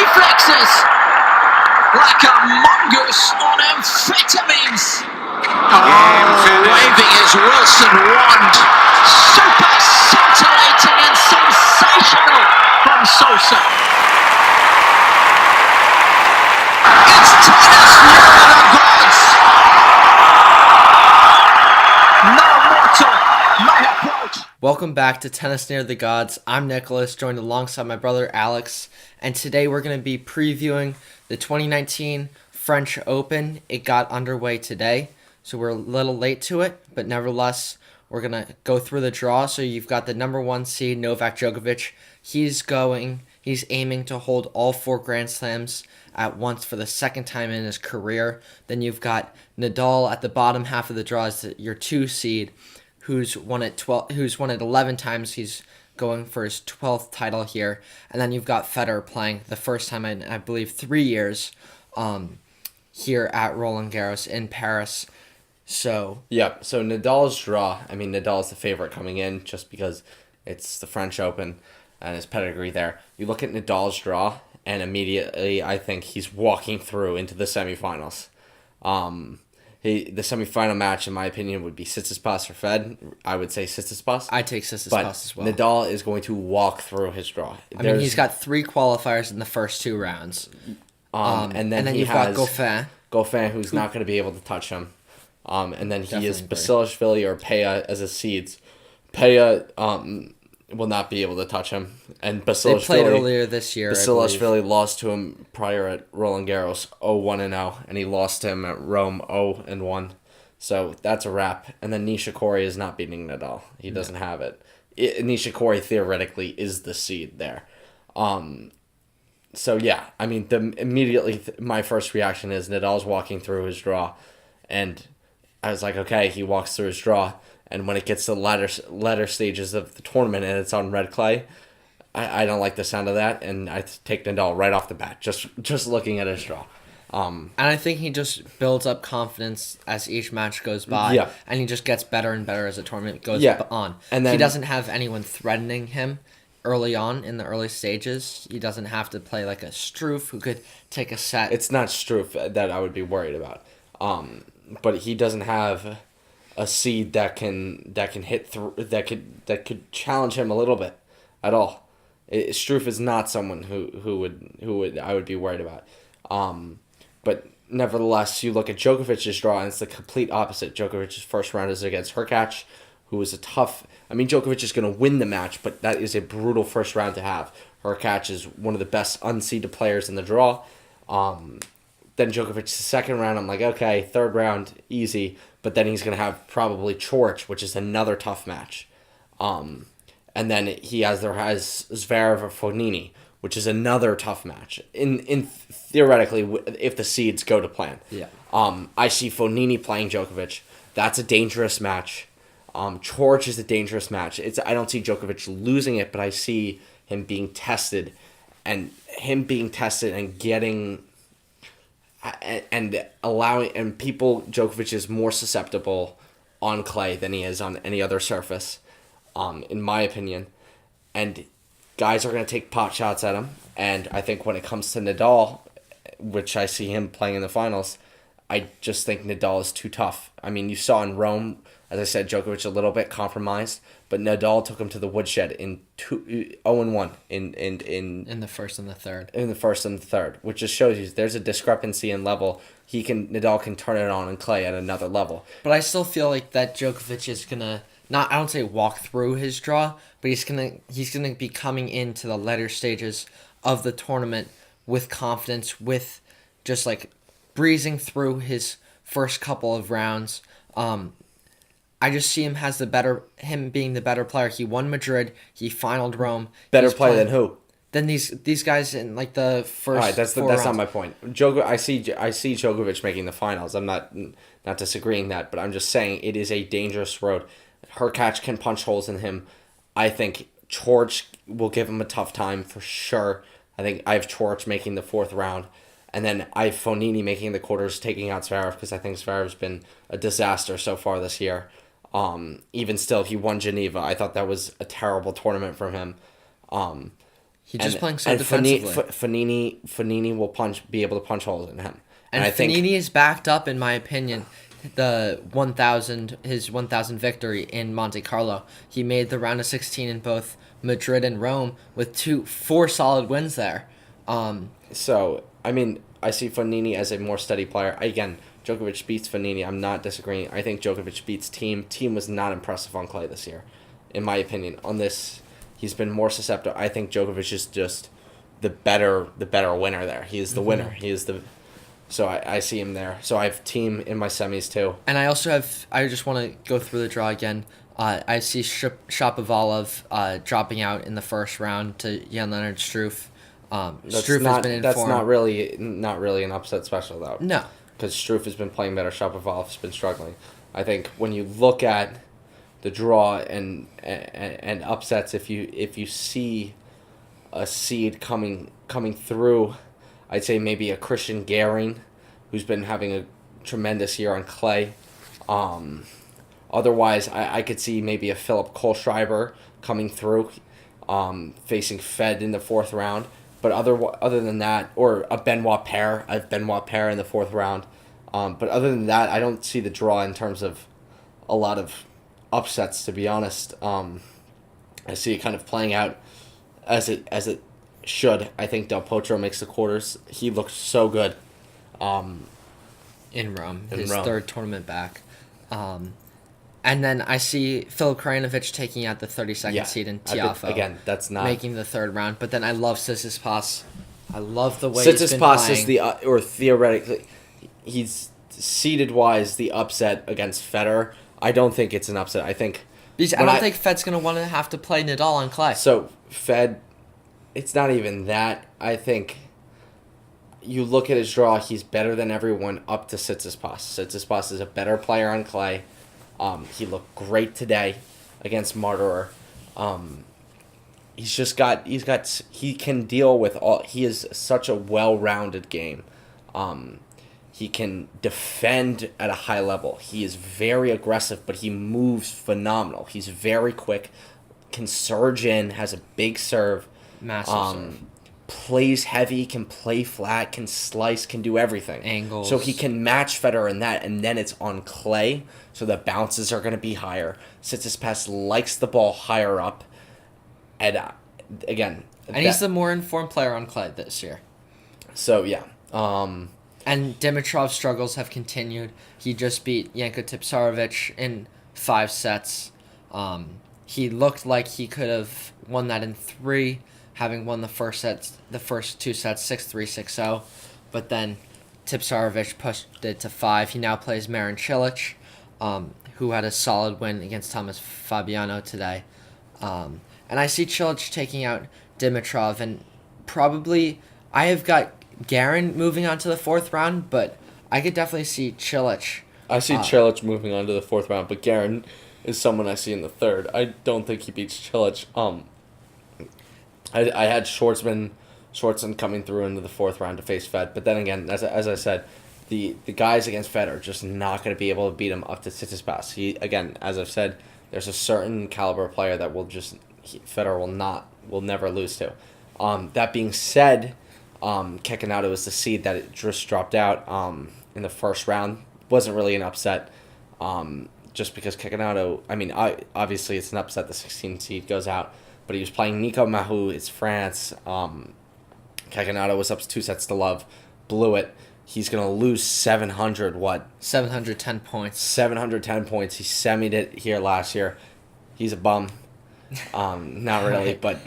reflexes like a mongoose on amphetamines. Waving his Wilson wand. Super scintillating and sensational from Sosa. It's tennis near the gods. No mortal may approach. Welcome back to Tennis Near the Gods. I'm Nicholas, joined alongside my brother Alex, and today we're going to be previewing the 2019 French Open. It got underway today, so we're a little late to it, but nevertheless, we're going to go through the draw. So you've got the number one seed, Novak Djokovic. He's aiming to hold all 4 Grand Slams at once for the second time in his career. Then you've got Nadal at the bottom half of the draw as your 2 seed, who's won it 11 times. He's going for his 12th title here. And then you've got Federer playing the first time in, I believe, 3 years here at Roland Garros in Paris. So Nadal's draw, Nadal's the favorite coming in just because it's the French Open and his pedigree there. You look at Nadal's draw, and immediately I think he's walking through into the semifinals. The semifinal match, in my opinion, would be Tsitsipas or Fed. I would say Tsitsipas. I take Tsitsipas as well. Nadal is going to walk through his draw. He's got 3 qualifiers in the first 2 rounds. And then you've got Goffin. Goffin, who's not going to be able to touch him. And then he is Definitely Basilashvili or Peja as his seeds. Peja will not be able to touch him. And Basilashvili, they played earlier this year. Basilashvili lost to him prior at Roland Garros 0-1-0, and he lost to him at Rome 0-1. So that's a wrap. And then Nishikori is not beating Nadal. He doesn't have it. Nishikori theoretically is the seed there. My first reaction is Nadal's walking through his draw, and I was like, okay, he walks through his draw, and when it gets to the latter stages of the tournament and it's on red clay, I don't like the sound of that, and I take Nadal right off the bat, just looking at his draw. And I think he just builds up confidence as each match goes by, and he just gets better and better as the tournament goes on. And then, he doesn't have anyone threatening him early on in the early stages. He doesn't have to play like a Struff who could take a set. It's not Struff that I would be worried about. But he doesn't have a seed that can hit through that could challenge him a little bit at all. Struff is not someone who would I would be worried about. But nevertheless, you look at Djokovic's draw, and it's the complete opposite. Djokovic's first round is against Hurkacz, who is a tough. Djokovic is going to win the match, but that is a brutal first round to have. Hurkacz is one of the best unseeded players in the draw. Then Djokovic's second round, I'm like, okay, third round, easy. But then he's going to have probably Coric, which is another tough match. And then he has Zverev or Fognini, which is another tough match. In theoretically, if the seeds go to plan. Yeah. I see Fognini playing Djokovic. That's a dangerous match. Coric is a dangerous match. I don't see Djokovic losing it, but I see him being tested, and getting and allowing, and Djokovic is more susceptible on clay than he is on any other surface, in my opinion. And guys are going to take pot shots at him. And I think when it comes to Nadal, which I see him playing in the finals, I just think Nadal is too tough. You saw in Rome, as I said, Djokovic a little bit compromised, but Nadal took him to the woodshed in 0-1 in the first and the third. In the first and the third, which just shows you there's a discrepancy in level. Nadal can turn it on and clay at another level. But I still feel like that Djokovic is gonna I don't say walk through his draw, but he's gonna be coming into the later stages of the tournament with confidence, with just like breezing through his first couple of rounds. I just see him being the better player. He won Madrid. He finaled Rome. Better player than who? Than these guys in like the first. All right, that's not my point. I see Djokovic making the finals. I'm not disagreeing that, but I'm just saying it is a dangerous road. Hurkacz can punch holes in him. I think Coric will give him a tough time for sure. I think I have Coric making the 4th round. And then I have Fognini making the quarters, taking out Zverev, because I think Zverev's been a disaster so far this year. Even still, he won Geneva. I thought that was a terrible tournament from him. He's just playing so defensively. Fanini will be able to punch holes in him. And I think Fanini is backed up, in my opinion, his 1,000 victory in Monte Carlo. He made the round of 16 in both Madrid and Rome with 4 solid wins there. So, I mean, I see Fanini as a more steady player. Again, Djokovic beats Fanini. I'm not disagreeing. I think Djokovic beats Thiem. Thiem was not impressive on clay this year, in my opinion. On this, he's been more susceptible. I think Djokovic is just the better winner there. He is the winner. He is the... So I see him there. So I have Thiem in my semis too. And I also have... I just want to go through the draw again. I see Shapovalov dropping out in the first round to Jan-Lennard Struff. Struff has been in That's form. not really an upset special though. No. Because Struff has been playing better. Shapovalov's been struggling. I think when you look at the draw and upsets, if you see a seed coming through, I'd say maybe a Christian Garing, who's been having a tremendous year on clay. Otherwise, I could see maybe a Philip Kohlschreiber coming through, facing Fed in the 4th round. But other than that, or a Benoit Paire, I have Benoit Paire in the 4th round. But other than that, I don't see the draw in terms of a lot of upsets, to be honest. I see it kind of playing out as it should. I think Del Potro makes the quarters. He looks so good. In Rome. His 3rd tournament back. And then I see Filip Krajinovic taking out the 32nd seed in Tiafoe. Again, that's not... making the 3rd round. But then I love Tsitsipas. I love the way he's been Tsitsipas playing. is or theoretically, he's seeded-wise the upset against Federer. I don't think it's an upset. I think... Because I don't think Fed's going to want to have to play Nadal on clay. So, Fed, it's not even that. I think you look at his draw, he's better than everyone up to Tsitsipas. Tsitsipas is a better player on clay. He looked great today against Martyr. He can deal with all. He is such a well-rounded game. He can defend at a high level. He is very aggressive, but he moves phenomenal. He's very quick, can surge in, has a big serve. Massive serve. Plays heavy, can play flat, can slice, can do everything. Angles. So he can match Federer in that, and then it's on clay, so the bounces are going to be higher. Tsitsipas likes the ball higher up, and again... he's the more informed player on clay this year. So, yeah. And Dimitrov's struggles have continued. He just beat Janko Tipsarevic in 5 sets. He looked like he could have won that in 3, having won the first 2 sets 6-3, 6-0. But then Tipsarevic pushed it to 5. He now plays Marin Cilic, who had a solid win against Thomas Fabiano today. And I see Cilic taking out Dimitrov, and probably I have got Garin moving on to the 4th round, but I could definitely see Cilic. I see Cilic moving on to the 4th round, but Garin is someone I see in the 3rd. I don't think he beats Cilic. I had Schwartzman coming through into the 4th round to face Fed, but then again, as I said, the guys against Fed are just not going to be able to beat him up to Tsitsipas. He, again, as I've said, there's a certain caliber player that Federer will never lose to. That being said, Kekanato is the seed that it just dropped out in the 1st round. Wasn't really an upset, just because Kekanato, obviously it's an upset, the 16th seed goes out, but he was playing Nico Mahou, it's France. Kekanato was up 2 sets to love, blew it. He's going to lose 710 points. 710 points. He semied it here last year. He's a bum. Not really, but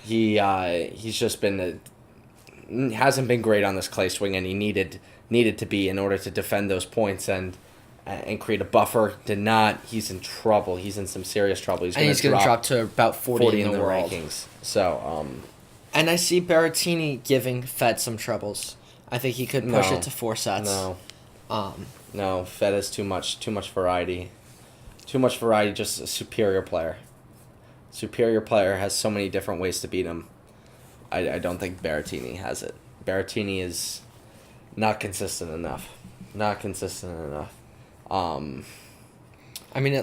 he's just been... hasn't been great on this clay swing, and he needed to be in order to defend those points and create a buffer. Did not. He's in trouble. He's in some serious trouble. He's going to drop to about 40 in the world. rankings. So, and I see Berrettini giving Fed some troubles. I think he could push it to 4 sets. No, Fed has too much variety. Too much variety. Just a superior player. Superior player has so many different ways to beat him. I don't think Berrettini has it. Berrettini is not consistent enough. It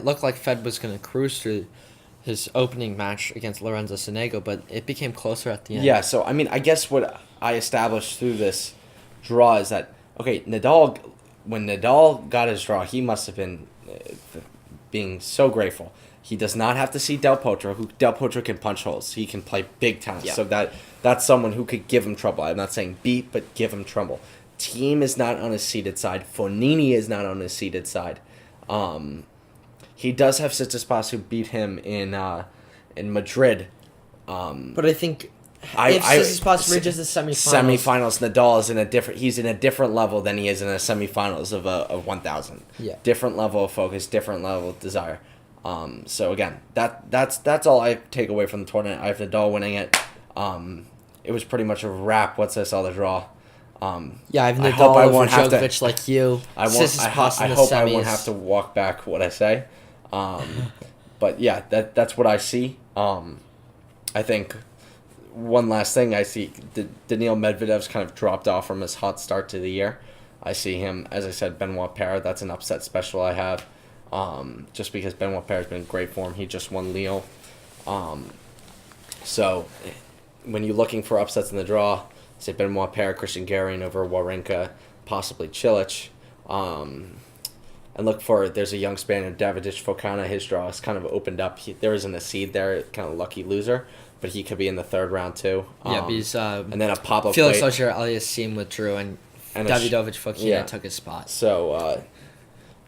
looked like Fed was going to cruise through his opening match against Lorenzo Sonego, but it became closer at the end. Yeah, so I mean, I guess what I established through this draw is that, okay, Nadal, when Nadal got his draw, he must have been being so grateful. He does not have to see Del Potro. Del Potro can punch holes. He can play big tennis. Yeah. So that's someone who could give him trouble. I'm not saying beat, but give him trouble. Team is not on his seeded side. Fonini is not on his seeded side. He does have Tsitsipas who beat him in Madrid. But I think if Tsitsipas reaches the semifinals, Nadal is he's in a different level than he is in a semifinals of 1,000. Yeah. Different level of focus, different level of desire. So again, that's all I take away from the tournament. I have Nadal winning it. It was pretty much a wrap once I saw the draw. yeah, I have I hope Nadal I over won't have to- Djokovic like you. I Tsitsipas in the hope semis. I won't have to walk back what I say. But yeah, that's what I see. I think one last thing I see, Daniil Medvedev's kind of dropped off from his hot start to the year. I see him, as I said, Benoit Paire. That's an upset special I have. Just because Benoit Paire's been in great form. He just won Lyon. So when you're looking for upsets in the draw, say Benoit Paire, Christian Garin over Wawrinka, possibly Cilic. And look for, there's a young Spaniard, Davidovich Fokana. His draw is kind of opened up. There isn't a seed there, kind of lucky loser, but he could be in the third round too. Yeah, because and then a Pablo Felix Clay. Auger-Aliassime withdrew, and And Davidovich Fokina yeah. took his spot. So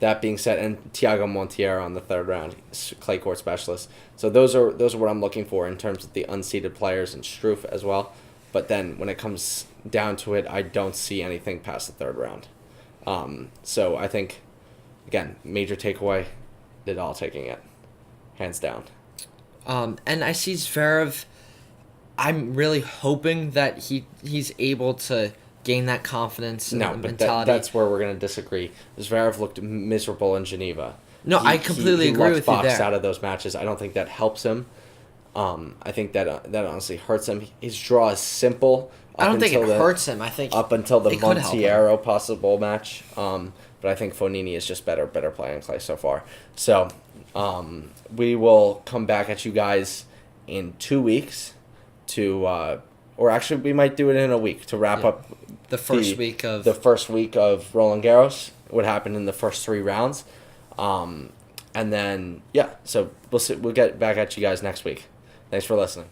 that being said, and Thiago Monteiro on the third round, clay court specialist. So those are what I'm looking for in terms of the unseeded players and Struff as well. But then when it comes down to it, I don't see anything past the third round. So I think, again, major takeaway, Nadal taking it, hands down. And I see Zverev. I'm really hoping that he's able to gain that confidence and mentality. That's where we're going to disagree. Zverev looked miserable in Geneva. No, I completely agree with you boxed there. out of those matches. I don't think that helps him. I think that honestly hurts him. His draw is simple. I don't think it hurts him. I think up until the it could help him. Monteiro possible match. But I think Fonini is just better playing clay so far. So we will come back at you guys in 2 weeks to, or actually we might do it in a week to wrap up the first week of Roland Garros. What happened in the first 3 rounds, and then so we'll get back at you guys next week. Thanks for listening.